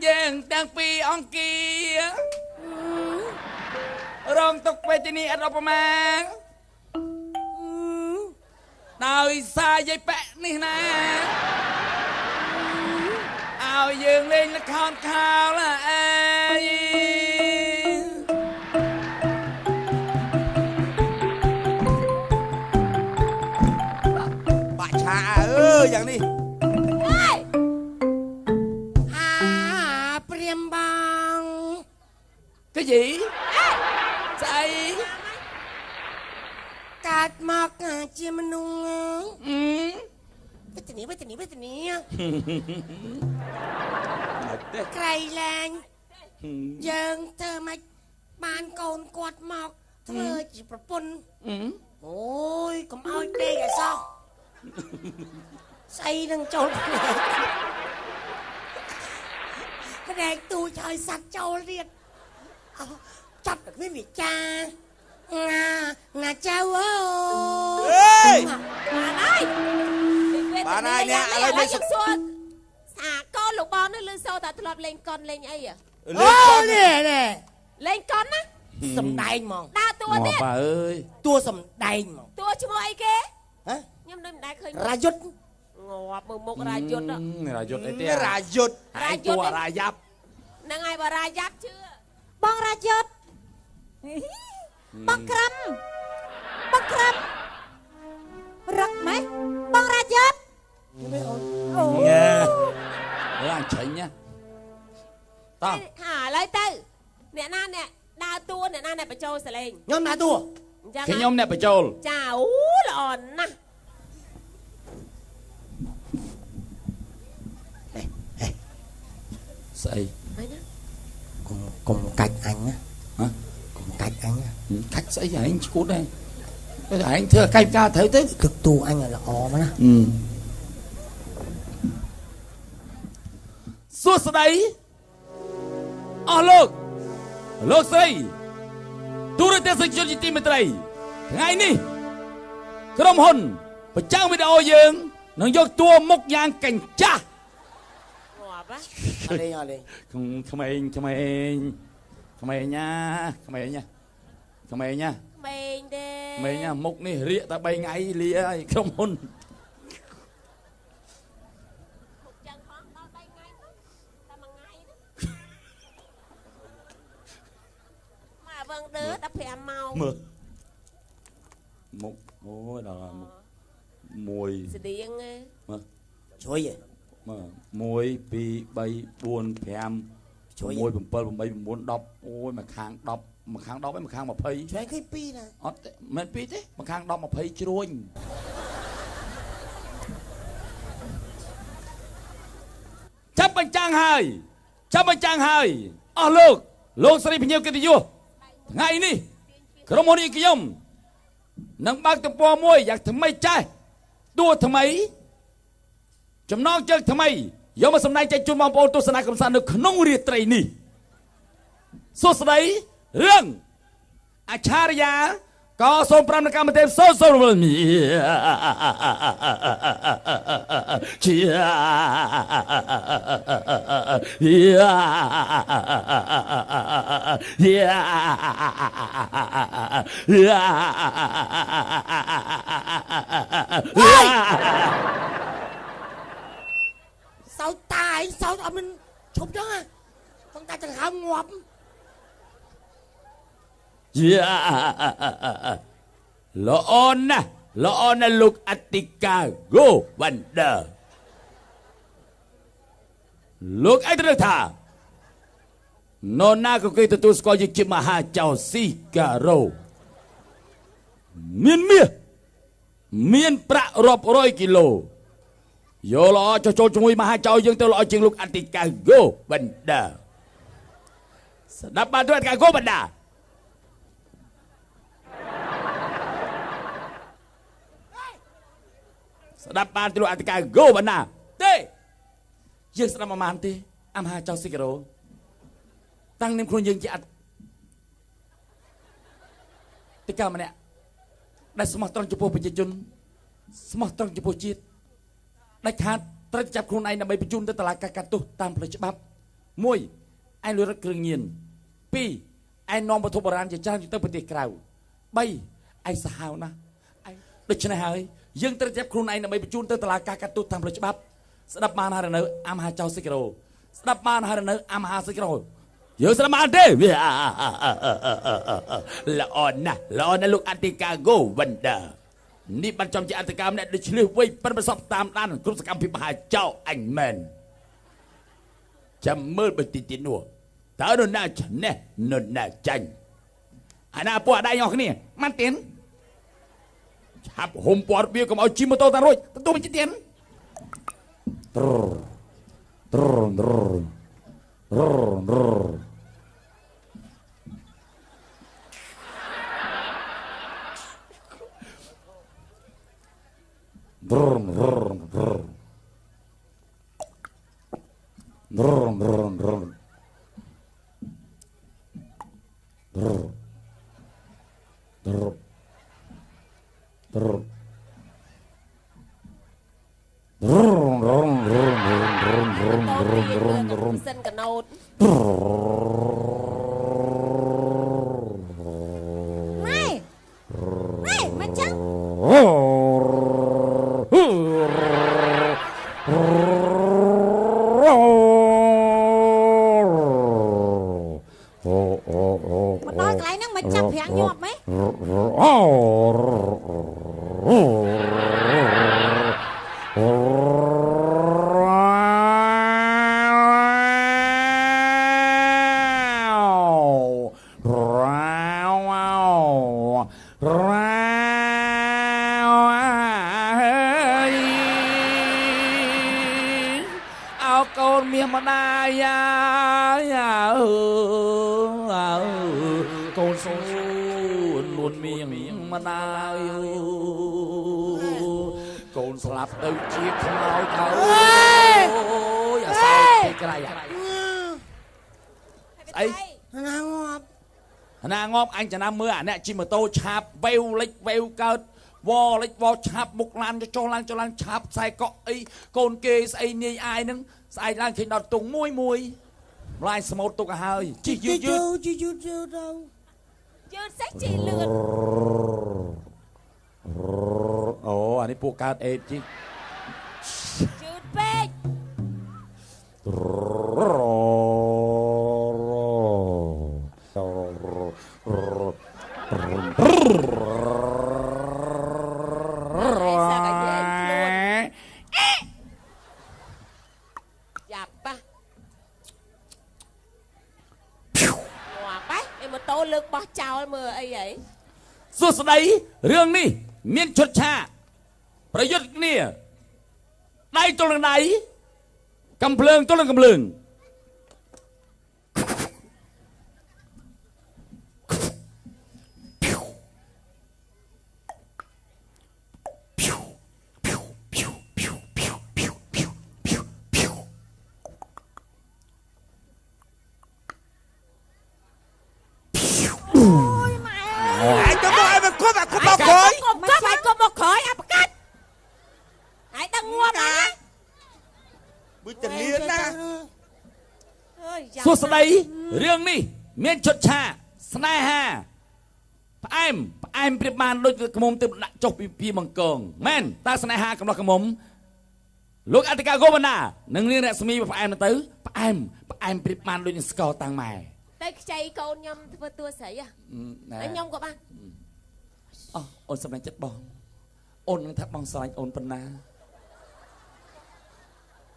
យើងទាំងពីរអង្គារងទុកវេទនីអត់ឧបមាដោយសារយាយប៉ែនេះណាឲ្យយើងលេងល្ខោនខោលអើយ បាក់ឆាអើយយ៉ាងនេះ អាព្រៀមបង ក gì Chạy កាត់មកជាមនុស្សវិទ្យាវិទ្យាវិទ្យាក្រៃលែងយើងធ្វើមិនបានកូនគាត់មកធ្វើជាប្រពន្ធអូយកុំឲ្យដេកឲ្យសោះស្អីនឹងចូលផ្នែកទូចឲ្យសัตว์ចូលទៀតចាប់តែមានវិចាងាចៅអើយបានហើយអ្នកឥឡូវមិនសុខសួរសាកូនលោកបងនេះលឺសូតែធ្លាប់លេងកុនលេងអីនេះលេងកុនណាសំដែងហ្មងដើរតួទៀតអើយតួសំដែងហ្មងតួឈ្មោះអីគេហ៎ខ្ញុំមិនដែលឃើញរាយុទ្ធងាប់មើលមុខរាយុទ្ធរាយុទ្ធអីទេរាយុទ្ធតួរាយ៉ាប់ហ្នឹងហើយបើរាយ៉ាប់ជឿបងរាយុទ្ធបងក្រំរឹកម៉េចបងរាយុទ្ធអូអញឆេញណាតោះឥឡូវទៅអ្នកណាអ្នកដើរតួអ្នកណាអ្នកបញ្ចូលសលេងខ្ញុំដើរតួអញ្ចឹងខ្ញុំអ្នកបញ្ចូលចាអូល្អណាស់ស្អីកុំកាច់អញណាហ៎កុំកាច់អញកាច់ស្អីឯងឈួតដែរឯងធ្វើកាច់ការត្រូវទៅទឹកតួអញល្អមកណាសួស្ដីអស់លោកស្រីទូរទស្សន៍ជនជាទីមេត្រីថ្ងៃនេះក្រុមហ៊ុនបញ្ចាំងវីដេអូយើងនឹងយកតួមុខយ៉ាងកញ្ចាស់ងាប់ហ៎លេងក្មេងណាក្មេងណាក្មេងទេក្មេងណាមុខនេះរៀកតែ3ថ្ងៃលាហើយក្រុមហ៊ុនចាំផងដល់3ថ្ងៃតែមួយថ្ងៃមកវឹងដឺ15ម៉ោងមើលមុខអូយដល់មួយស្តៀងមើលជួយមើល1 2 3 4 5 6 7 8 9 10អូយមួយខាង10មួយខាង10ហើយមួយខាង20ជួយឃើញ2ណាអត់មិន2ទេមួយខាង10 20ជ្រួញចាប់បញ្ចាំងហើយអស់លោកស្រីភញៀវកិត្តិយសថ្ងៃនេះក្រុមហ៊ុននេះខ្ញុំនឹងបើកទំព័រមួយយ៉ាងថ្មីចាស់តួថ្មីចំណងជើងថ្មីយកមកសម្ដែងចែកជូនបងប្អូនទស្សនាកំសាន្តនៅក្នុងរាត្រីនេះសួស្ដីរឿងអច្ឆរិយាក៏សូម5នៅកម្មវិធីសូមសោតតាឯងសោតអត់មានឈប់ចឹងហ្នឹងតែចង្ហើមងាប់ល្អណាស់លោកអតិកា Go Wonder លោកឯងត្រូវថានរណាក៏គេទទួលស្គាល់យើងជាមហាចៅស៊ីការ៉ូមានមាសមានប្រាក់រាប់រយគីឡូយកល្អចុះចូលជាមួយមហាចៅយើងទៅល្អជាងលោកអតិកា Go Wonder ស្ដាប់បានទៅអតិកា Go Wonderស្ដាប់បានទៅលោកអតិកា Go Wonder ទេយើងស្ដាប់ប្រហែលទេអមហាចៅស៊ីការ៉ូតាំងនាមខ្លួនយើងជាអតិកាម្នាក់ដែលស្មោះត្រង់ចំពោះប្រជាជនស្មោះត្រង់ចំពោះជាតិដាច់ខាតត្រូវចាប់ខ្លួនឯងដើម្បីបញ្ជូនទៅតុលាការកាត់ទោសតាមផ្លូវច្បាប់1ឯងលួចរត់គ្រឿងញៀន2ឯងនាំវត្ថុបុរាណជាច្រើនទៅប្រទេសក្រៅ3ឯងសាហាវណាស់ដូច្នេះហើយយើងត្រូវចាប់ខ្លួនឯងដើម្បីបញ្ជូនទៅតុលាការកាត់ទោសតាមផ្លូវច្បាប់ស្ដាប់បានហើយនៅអមហាចៅស៊ីការ៉ូស្ដាប់បានហើយនៅអមហាស៊ីការ៉ូយើងស្ដាប់បានទេល្អណាស់លោកអតិកា Go Wonder នេះបានចំជាអន្តកម្មអ្នកដូចឆ្លៀសវៃប៉ិនប្រសពតាមដានគ្រប់សកម្មភាពមហាចៅអញមែនចាំមើលបន្តិចទៀតនោះ តើនរណាឈ្នះនរណាចាញ់អាណាពួកដៃអស់គ្នាមិនទៀនឆាប់ហុំពាត់វាកុំឲ្យជិះម៉ូតូតារួចទទួលមិនទៀនត្រសិនកណូតម៉ែមិនចឹងមកដល់កន្លែងហ្នឹងមិនចាប់ប្រាំងញាប់ម៉េចកូនមាសម្ដាយកូនសូនលួនមៀងម្ដាយកូនស្លាប់ទៅជាខ្មោចទៅអូយអាសោពេកក្រៃអីណាងាប់អញចំណាំមើលអាអ្នកជិះម៉ូតូឆាបវេវលិចវេវកើតវលិចវឆាបមុខឡានចុះឡើងចុះឡើងឆាបខ្សែកក់អីកូនគេស្អីនាយអាយហ្នឹងស្អែកឡើងឃើញដល់ទុងមួយម្លាយស្មូតទុកឲ្យហើយជិះយឺតទៅយឺតសេះជីលឿនអូអានេះពួកកើតអេតជីយឺតពេកលើកបោះចោលមើលអីហីសួស្ដីរឿងនេះមានឈុតឆាកប្រយុទ្ធគ្នាដៃទល់នឹងដៃកំភ្លើងទល់នឹងកំភ្លើងសួស្ដីរឿងនេះមានឈុតឆាកស្នេហាផ្អែមប្រៀបបានដូចក្មុំទើបដាក់ចុះពីបង្គងមែនតើស្នេហាកំឡោះក្មុំលោកអធិការកូវណ្ណានឹងនាងរស្មីផ្អែមទៅផ្អែមប្រៀបបានដូចនឹងស្ករតាំងម៉ែតែខ្ចីកូនខ្ញុំធ្វើតួស្រីហ៎ខ្ញុំក៏បានអូនសម្រេចចិត្តបងអូននឹងថាបងស្រឡាញ់អូនប៉ុណ្ណា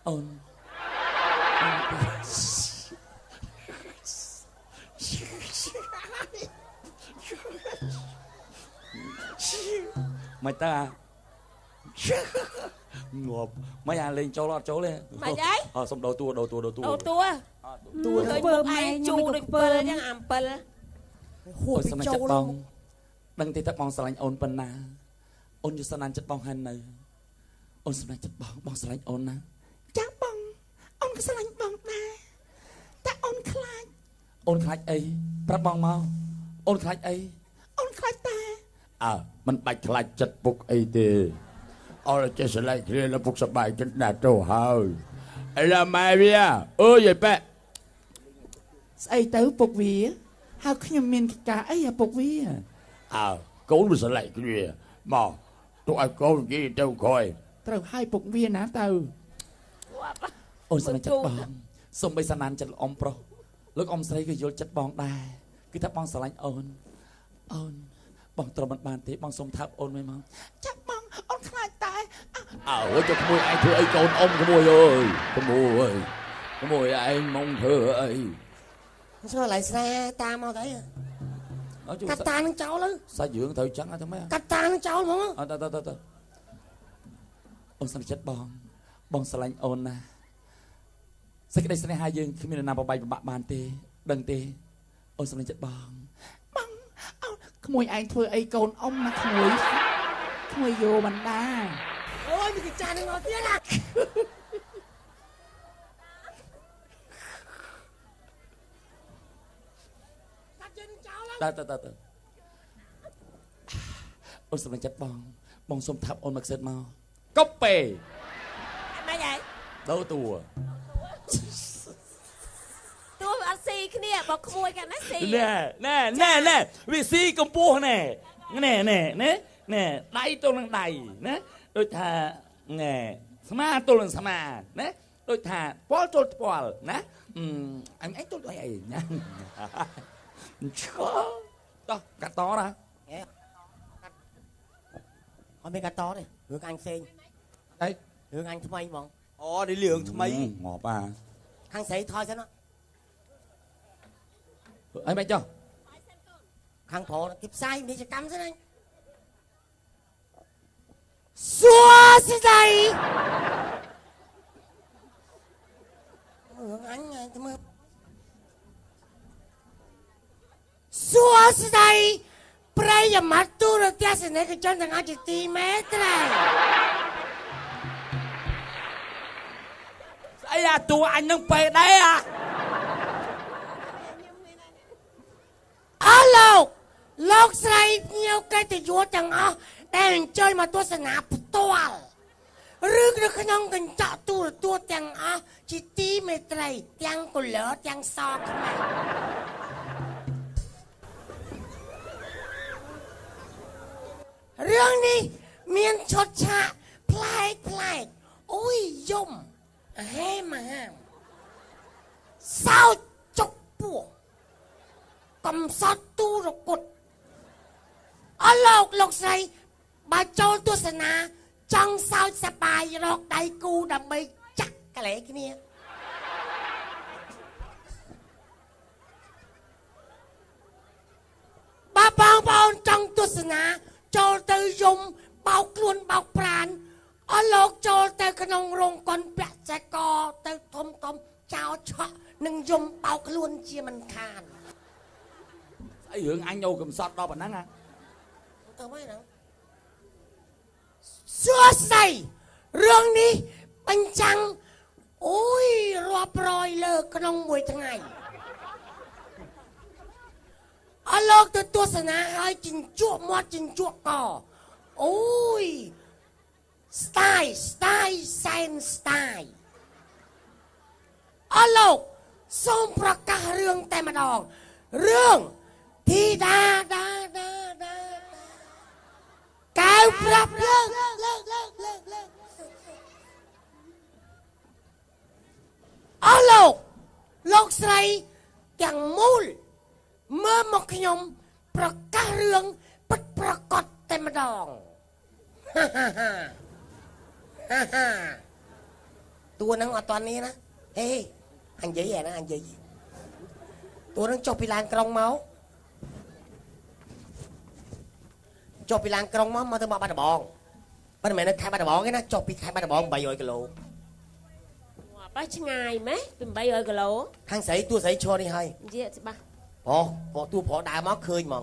អូនមិនតាងាប់មិនអាលេងចូលអត់ចូលទេមិនអីសុំដោតួឃើញមុខឯងជូរដូចពិលអញ្ចឹងអំពិលហួសសម្រាប់ចិត្តបងដឹងទេថាបងស្រឡាញ់អូនប៉ុណ្ណាអូនយល់ស្នាចិត្តបងហើយនៅអូនស្រឡាញ់ចិត្តបងស្រឡាញ់អូនណាចាបងអូនក៏ស្រឡាញ់បងដែរតែអូនខ្លាចអីប្រាប់បងមកអូនខ្លាចអីអូនខ្លាចតែមិនបាច់ខ្លាចចិត្តពុកអីទេអរចេះស្រឡាញ់គ្នាแล้วពុកសប្បាយចិត្តណាស់ទៅហើយឥឡូវម៉ែវាអើយឯប៉ែស្អីទៅពុកវាហើយខ្ញុំមានកិច្ចការអីពុកវាកូនវាស្រឡាញ់គ្នាមកទុកឲ្យកូននិយាយទៅក្រោយត្រូវឲ្យពុកវាណាទៅអូនស្រឡាញ់ចិត្តបងសូម្បីសាណានចិត្តអ៊ំប្រុសលោកអ៊ំស្រីក៏យល់ចិត្តបងដែរគឺថាបងស្រឡាញ់អូនបងទ្រាំមិនបានទេបងសុំថើបអូនមកចាប់បងអូនខ្លាចតែអូយចុះក្មួយឯងធ្វើអីកូនអ៊ំក្មួយអើយក្មួយឯងមកធ្វើអី sao lại xa ta mau thấy cắt ta nó cháu lắm sao dưỡng thử trắng thôi mấy cắt ta nó cháu không á ôn sao chết bong sao lạnh ôn nè sao cái đây sao hai dương khi mình nằm vào bài bàn tê đằng tê ôn sao chết bong mùi anh thôi ấy con ông nó không vô mình đa ôi mình cha nó ngồi tiếng à ta ôn sao chết bong xôm tháp ôn mặc sệt mau cốc bể mấy vậy đâu tùa tôi ăn xì cái nè bọc môi cái nó xì nè vì xì công pua nè đáy tôi đang đầy nè đôi thà nè sama tôi đang sama nè đôi thà pol nè anh ấy tôi lại nha đó cắt to ra không biết cắt to đi hướng anh xên đây hướng anh thay mong đi lượng mấy ngọt à thằng xấy thôi cho nó anh biết chưa thằng thổ kịp sai đi cho cắm thế này xua xí đây hướng anh này thôi xua xí đây bây giờ mặt tôi được tia xí này cái chân thằng anh chỉ tí mét này ấy à tụi anh đang về đây à alo lúc này nhiều cái thì chúa chẳng á đang chơi mà tôi sẽ nạp toal rước được cái nông cần chọ tôi chẳng á chỉ tí mệt này chẳng có lỡ chẳng so cái này rương đi miền chốt chạ play ôi dùm hay mà sao chọc bùa cầm sát tu rồi cột ở lộc này bà cho tôi sẽ nà trong sao sẽ bài rọt đầy cu đầm bay chắc cái lẽ cái này bà bao trong tôi sẽ nà cho tôi dùng bao luôn bao pràn ở lộc cho tôi cái nông rong con bẹt sẽ co tôi thôm chào cho nâng dùng bao luôn chia mình khàn ấy hưởng anh nhau cầm sọt đo bản năng à tao mới nào xưa say rương đi bánh trắng ôi rọp rồi lơ cái nông mùi thằng này ở lô tôi sẽ nà hai trình chuộc cỏ ôi style ở lô xong pra cả rương tay mà đòn rương thì đa cao prap lên alo lộc say chẳng mul mơ một cái nhóm pra cả rương bắt pra cọt tay mà đòn tôi đang ở toàn này nè ê anh gì vậy đó anh gì tôi đang cho pilang krong máu cho pilang krong máu mà tôi bảo ba đờ bòn ba mẹ nó khai ba đờ bòn cái nó cho pi khai ba đờ bòn 300 kg ba ngày mấy tụi 300 kg thằng sấy tôi sấy cho đi hay gì ba bỏ tôi bỏ đá máu khơi mà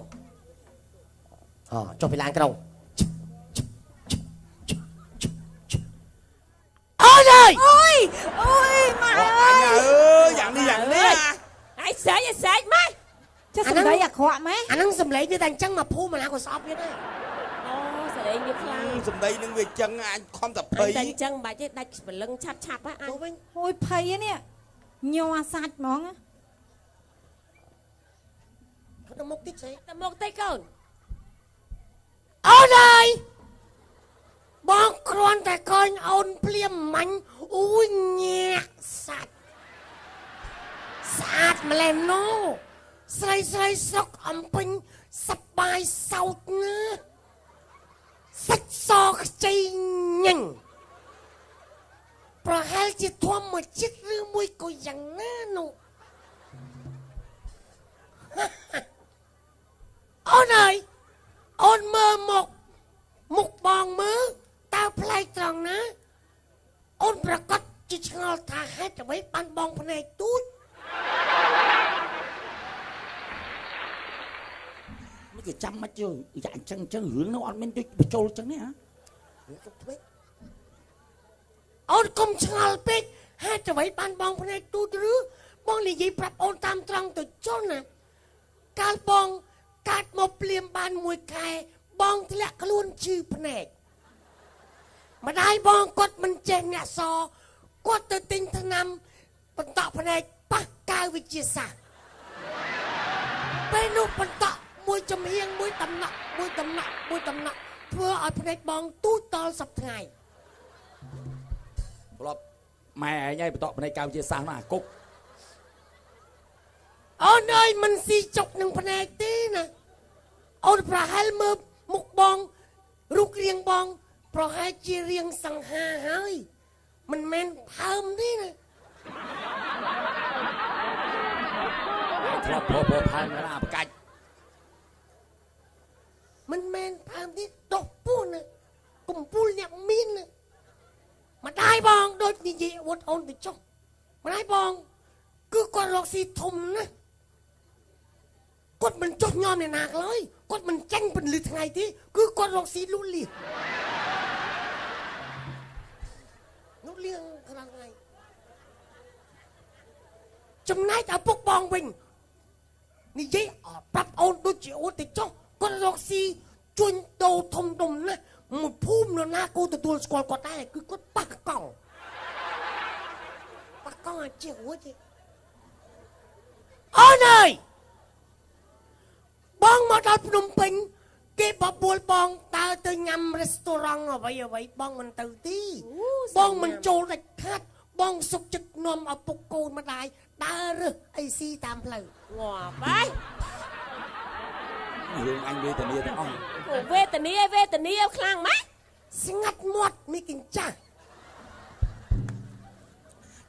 cho pilang krong ôi trời ôi mà ơi dặn đi ai sấy mấy chứ sầm đấy à khọa mấy anh đang sầm lấy với thằng trắng mà phu mà nào có sọp vậy đó sẽ đây như khăn sầm đây nó về chân anh không tập anh phí đánh chân bà chứ đánh phần lưng chắp á anh ôi phây á nè nho sạch món á nó mốc tích gì tao một tay con ở đây bọn con tại con ôn pliêm mảnh ui nhẹ sạch mà lên nó say sốc ẩm bình sắp bài sau nữa sách so chay nhanh bà hãy chỉ thua một chiếc rư mùi của dàng nè nụ អូនអើយអូនមើលមុខបងមើលតើប្លែកត្រង់ណាអូនប្រកាសជាឆ្ងល់ថាហេតុអ្វីបានបងភ្នែកទូច មិនគេចាំមកជើយ៉ាងចឹងរឿងនោះអត់មានដូចបញ្ចូលចឹងទេហ៎ អូនកុំឆ្ងល់ពេកហេតុអ្វីបានបងភ្នែកទូចឬបងនិយាយប្រាប់អូនតាមត្រង់ទៅចុះណាកាលបងកាត់មកភ្លាមបានមួយខែបងធ្លាក់ខ្លួនឈឺភ្នែកម្ដាយបងគាត់មិនចេះអ្នកសគាត់ទៅទិញថ្នាំបន្តក់ភ្នែកប៉ះកាវវិទ្យាសាស្ត្រពេលនោះបន្តក់មួយចំហៀងមួយដំណក់ធ្វើឲ្យភ្នែកបងទូចតល់សប្តាហ៍ថ្ងៃ ធ្លាប់ម៉ែឯងហើយបន្តភ្នែកកៅជាសាសណាគុក អូនអើយមិនស៊ីចុកនឹងភ្នែកទេណាអូនប្រហែលមើលមុខបងរូបរាងបងប្រហែលជារាងសង្ហាហើយមិនមែនផើមទេណា ធ្លាប់ពោផានណាបកាច់ មិនមែនផើមទេដុសពោះណាកំពូលអ្នកមានណាម្ដាយបងដូចនិយាយអួតអូនទៅចុះម្ដាយបងគឺគាត់រកស៊ីធំណាគាត់មិនចុះញោមអ្នកណាឡើយគាត់មិនចាញ់ពន្លឺថ្ងៃទេគឺគាត់រកស៊ីលូលៀខ្លាំងថ្ងៃចំណែកឪពុកបងវិញនិយាយប្រាប់អូនដូចជាអូនទៅចុះគាត់រកស៊ីជួញដូរធំដុំណាស់មួយភូមិនរណាគូទទួលស្គាល់គាត់ដែរគឺគាត់ប៉ះកង់អាចជារួចទេអូនអើយបងមកដល់ភ្នំពេញគេបបួលបងតើទៅញ៉ាំរេស្តូរ៉ង់អ្វីបងមិនទៅទីបងមិនចូលដាច់ខាត់បងសុកចិត្តនាំឪពុកកូនម្ដាយដើររើសអីស៊ីតាមផ្លូវ ងាប់ហើយ រឿងអញវេទនាទាំងអស់ វេទនាខ្លាំងម៉េច ស្ងាត់មាត់មីកញ្ចាស់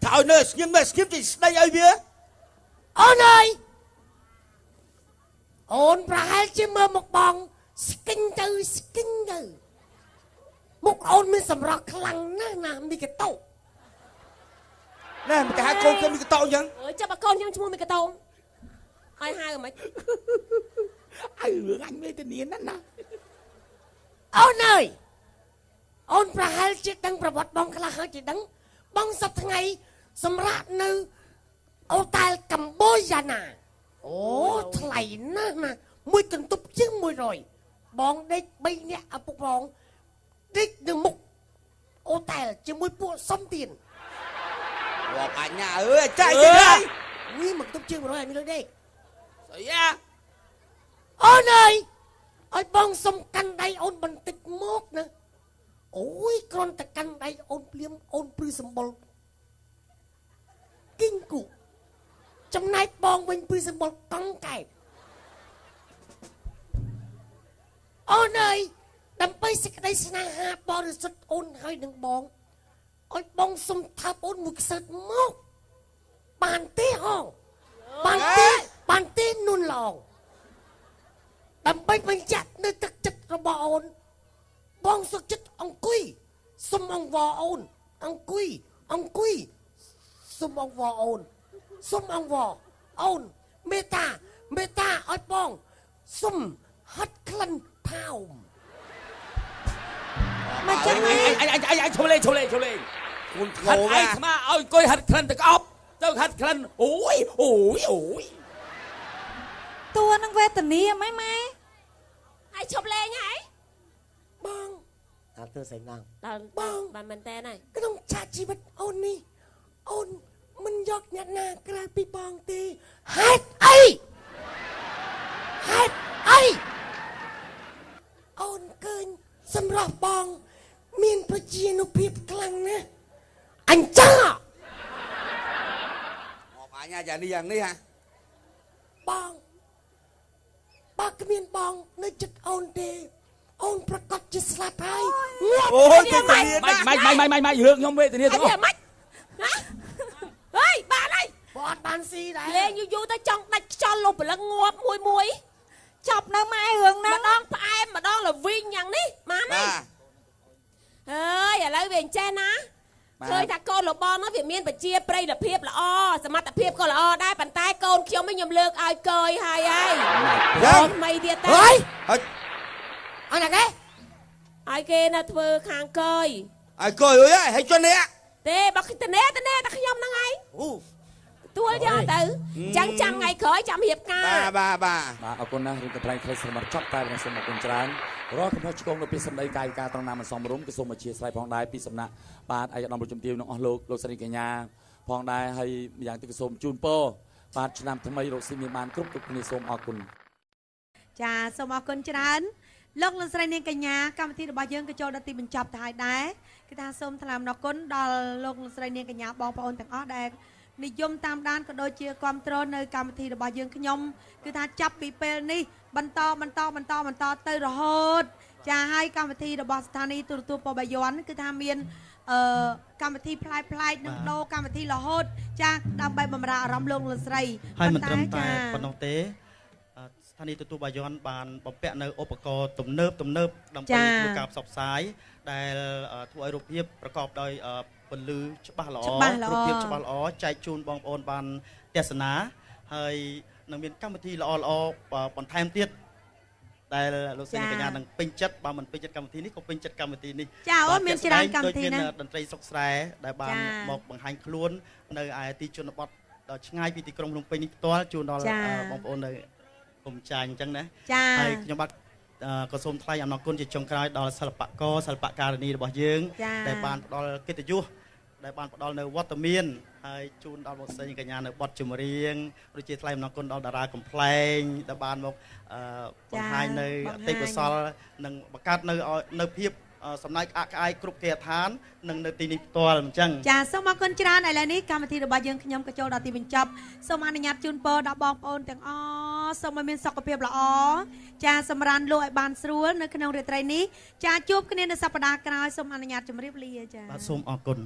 ថាឲ្យនៅស្ងៀមនៅស្គីបទីស្ដីឲ្យវា អូនអើយអូនប្រហែលជាមើលមុខបងស្គិញទៅមុខអូនមានសម្រស់ខ្លាំងណាស់ណាមីកតោ ណែមិនគេហៅកូនខ្ញុំមីកតោអញ្ចឹង អើយចាប់ឲ្យកូនខ្ញុំឈ្មោះមីកតោឲ្យហៅមិន ឲ្យរឿងអញវេទនាណាស់ណា អូនអើយអូនប្រហែលជាដឹងប្រវត្តិបងខ្លះហើយជាដឹងបងសប្តាហ៍ថ្ងៃសម្រាប់នៅអូតែលកម្ពុជាណាអូថ្លៃណាស់ណាមួយកន្ទប់ជាង100បងដេក3នាក់ឪពុកបងដេកនៅមុខអូតែលជាមួយពួកសំទៀន រាប់អញអើយចាយទៀតហើយ នេះមកទុកជាង100ឲ្យមានលុយដេក ស្អីយ៉ា អូនអើយឲ្យបងសុំកាន់ដៃអូនបន្តិចមកណាអូយគ្រាន់តែកាន់ដៃអូនភ្លាមអូនព្រឺសម្បុរគីងគូចំណែកបងវិញព្រឺសម្បុរកង់កែបអូនអើយដើម្បីសេចក្តីស្នេហាបរិសុទ្ធអូនហើយនឹងបងឲ្យបងសុំថាបអូនមួយខ្សឹកមកបានទេហងបានទេនុនឡង ដើម្បីបញ្ជាក់នៅទឹកចិត្តរបស់អូនបងសុខចិត្តអង្គុយសុំអង្វរអូនអង្គុយសុំអង្វរអូនអូនមេតាឲ្យបងសុំហិតក្លិនផោម មកចឹងអញឈប់លេងគូនធ្ងោណាឯងស្មាឲ្យអង្គុយហាត់ក្លិនទឹកអប់ទៅហាត់ក្លិនអូយ តួនឹងវេទនាម៉េចម៉ែ ហើយឈប់លេងហើយ បងអត់ទៅស្អីឡើង ដល់បានមែនតើហើយ ក្នុងចាជីវិតអូននេះអូនមិនយកអ្នកណាក្រៅពីបងទេហេតុអីអូនឃើញសម្រាប់បងមានប្រជានុភាពខ្លាំងណាស់អញ្ចឹង រាប់អញយ៉ាងនេះហ่ะ បងបើគ្មានបងនៅចិត្តអូនទេអូនប្រកាសជាស្លាប់ហើយ អូយវេទនាណាស់ ម៉េចរឿងខ្ញុំវេទនាទាំងអស់ ម៉េចហេបានហើយ បងអត់បាន បានស៊ីដែរ លេងយូរទៅចង់ដាច់ខ្យល់លុបព្រលឹងងាប់មួយ ចប់នៅម៉ែរឿងហ្នឹង ម្ដងផ្អែមម្ដងល្វីងយ៉ាងនេះបានទេ បាទ អើយឥឡូវវាអញ្ចេះណាឃើញថាកូនរបស់នោះវាមានប្រជាប្រិយភាពល្អសមត្ថភាពក៏ល្អដែរប៉ុន្តែកូនខ្ញុំខ្ញុំលើកឲ្យកយហើយហើយថ្មីទៀតទៅ ហើយ ហើយ អត់ណាគេ ឲ្យគេនៅធ្វើខាងកយ ហើយកុយអើយហើយជន់នេះ ទេបើតនេតែខ្ញុំហ្នឹងឯង អូ ទួលយកទៅចាំថ្ងៃក្រោយចាំរៀបការ បាទ បាទអរគុណណាស់រឿងកំ pl ែងខ្លីសម្រាប់ចប់តែខ្ញុំសូមអរគុណច្រើនរកកំហុសឆ្គងនៅពីសម្ដីកាយការត្រង់ណាមិនសមរម្យក៏សូមអធិស្ឋានផងដែរពីសំណាក់បាទឯកឧត្តមប្រជុំទាវនិងអស់លោកស្រីកញ្ញាផងដែរហើយម្យ៉ាងទៀតក៏សូមជូនពរបាទឆ្នាំថ្មីរកស៊ីមានបានគ្រប់គ្នាសូមអរគុណ ចាសូមអរគុណច្រើនលោកស្រីនាងកញ្ញាកម្មវិធីរបស់យើងក៏ចូលដល់ទីបញ្ចប់ទៅហើយដែរគឺថាសូមថ្លែងអំណរគុណដល់លោកស្រីនាងកញ្ញាបងប្អូនទាំងអស់ដែលនិយមតាមដានក៏ដូចជាគ្រប់គ្រងនៅកម្មវិធីរបស់យើងខ្ញុំគឺថាចាប់ពីពេលនេះបន្តទៅរហូតចាហើយកម្មវិធីរបស់ស្ថានីយទូរទស្សន៍ពបយ័នគឺថាមានកម្មវិធីប្លែកនឹងដូរកម្មវិធីរហូតចាដើម្បីបម្រើអារម្មណ៍លោកស្រី ហើយមិនត្រឹមតែប៉ុណ្ណោះទេស្ថានីយទូរទស្សន៍បាយ័នបានបំពាក់នៅឧបករណ៍ទំនើបដើម្បីធ្វើការផ្សព្វផ្សាយដែលធ្វើឲ្យរូបភាពប្រកបដោយពន្លឺច្បាស់ល្អរូបភាពច្បាស់ល្អចែកជូនបងប្អូនបានទស្សនាហើយនឹងមានកម្មវិធីល្អបន្ថែមទៀតដែលលោកស្រីកញ្ញានឹងពេញចិត្តបើមិនពេញចិត្តកម្មវិធីនេះក៏ពេញចិត្តកម្មវិធីនេះ ចាអូមានច្រើនកម្មវិធីណា ដូចមានតន្ត្រីសុកស្រែដែលបានមកបង្ហាញខ្លួននៅឯទីជនបទដ៏ឆ្ងាយពីទីក្រុងភ្នំពេញនេះផ្ទាល់ជូនដល់បងប្អូននៅគុំចាញ់អញ្ចឹងណាហើយខ្ញុំបាទក៏សូមថ្លែងអំណរគុណជាចុងក្រោយដល់សិល្បករសិល្បការិនីរបស់យើងដែលបានផ្ដល់កិត្តិយសដែលបានផ្ដល់នៅវត្តមានហើយជូនដល់លោកស្រីកញ្ញានៅបទចម្រៀងដូចជាថ្លែងអំណរគុណដល់តារាកំ pl ែងដែលបានមកបង្ហាញនៅអតិកុសលនិងបង្កើតនៅភាពសំណើចក្អាកក្អាយគ្រប់គេដ្ឋាននិងនៅទីនេះផ្ទាល់អញ្ចឹង ចាសូមអរគុណច្រើនឥឡូវនេះកម្មវិធីរបស់យើងខ្ញុំក៏ចូលដល់ទីបញ្ចប់សូមអនុញ្ញាតជូនពរដល់បងប្អូនទាំងអស់សូមឲ្យមានសុខភាពល្អចាសម្រាប់លោកឲ្យបានស្រួលនៅក្នុងរាត្រីនេះចាជួបគ្នានៅសប្តាហ៍ក្រោយសូមអនុញ្ញាតជម្រាបលាចា បាទសូមអរគុណ